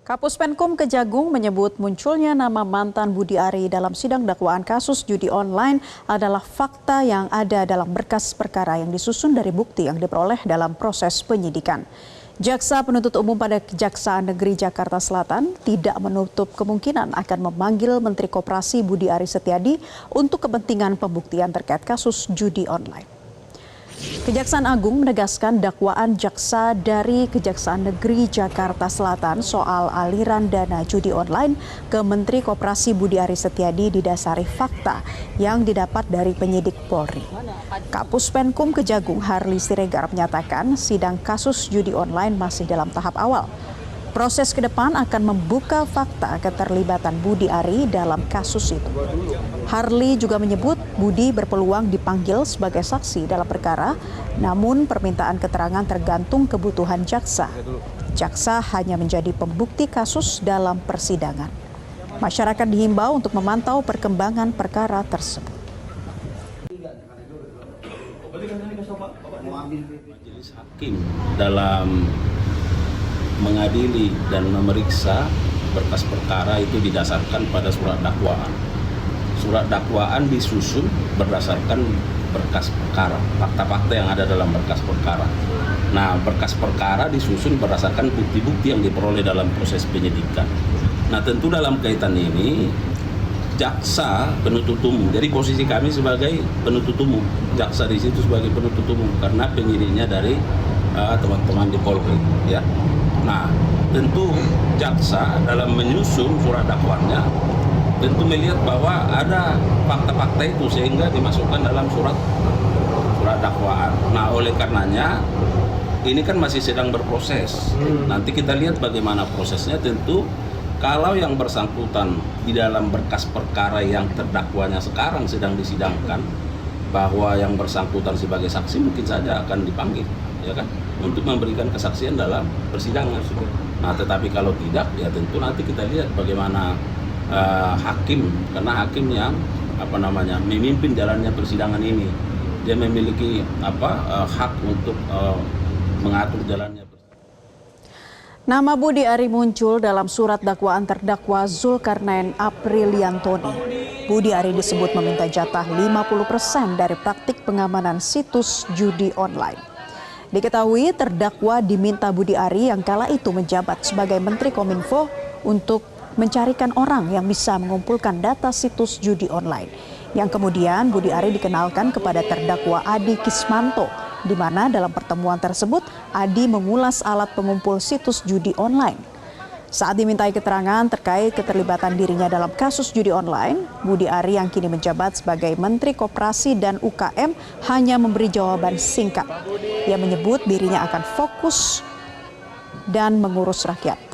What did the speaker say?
Kapus Penkum Kejagung menyebut munculnya nama mantan Budi Ari dalam sidang dakwaan kasus judi online adalah fakta yang ada dalam berkas perkara yang disusun dari bukti yang diperoleh dalam proses penyidikan. Jaksa penuntut umum pada Kejaksaan Negeri Jakarta Selatan tidak menutup kemungkinan akan memanggil Menteri Koperasi Budi Ari Setiadi untuk kepentingan pembuktian terkait kasus judi online. Kejaksaan Agung menegaskan dakwaan jaksa dari Kejaksaan Negeri Jakarta Selatan soal aliran dana judi online ke Menteri Koperasi Budi Ari Setiadi didasari fakta yang didapat dari penyidik Polri. Kapus Penkum Kejagung Harli Siregar menyatakan sidang kasus judi online masih dalam tahap awal. Proses ke depan akan membuka fakta keterlibatan Budi Ari dalam kasus itu. Harli juga menyebut Budi berpeluang dipanggil sebagai saksi dalam perkara, namun permintaan keterangan tergantung kebutuhan jaksa. Jaksa hanya menjadi pembukti kasus dalam persidangan. Masyarakat dihimbau untuk memantau perkembangan perkara tersebut. Majelis Hakim dalam mengadili dan memeriksa berkas perkara itu didasarkan pada surat dakwaan. Surat dakwaan disusun berdasarkan berkas perkara, fakta-fakta yang ada dalam berkas perkara. Nah, berkas perkara disusun berdasarkan bukti-bukti yang diperoleh dalam proses penyidikan. Nah, tentu dalam kaitan ini, jaksa penuntut umum, jadi posisi kami sebagai penuntut umum, jaksa di situ sebagai penuntut umum karena penyidiknya dari teman-teman di Polri, ya. Nah, tentu jaksa dalam menyusun surat dakwaannya tentu melihat bahwa ada fakta-fakta itu sehingga dimasukkan dalam surat dakwaan. Nah, oleh karenanya ini kan masih sedang berproses. Nanti kita lihat bagaimana prosesnya. Tentu kalau yang bersangkutan di dalam berkas perkara yang terdakwanya sekarang sedang disidangkan, bahwa yang bersangkutan sebagai saksi mungkin saja akan dipanggil, ya kan, untuk memberikan kesaksian dalam persidangan. Nah, tetapi kalau tidak, ya tentu nanti kita lihat bagaimana hakim, karena hakim yang memimpin jalannya persidangan ini, dia memiliki hak untuk mengatur jalannya. Nama Budi Ari muncul dalam surat dakwaan terdakwa Zulkarnain Apriliantoni. Budi Ari disebut meminta jatah 50% dari praktik pengamanan situs judi online. Diketahui terdakwa diminta Budi Ari yang kala itu menjabat sebagai Menteri Kominfo untuk mencarikan orang yang bisa mengumpulkan data situs judi online. Yang kemudian Budi Ari dikenalkan kepada terdakwa Adi Kismanto, di mana dalam pertemuan tersebut Adi mengulas alat pengumpul situs judi online. Saat dimintai keterangan terkait keterlibatan dirinya dalam kasus judi online, Budi Ari yang kini menjabat sebagai Menteri Koperasi dan UKM hanya memberi jawaban singkat. Ia menyebut dirinya akan fokus dan mengurus rakyat.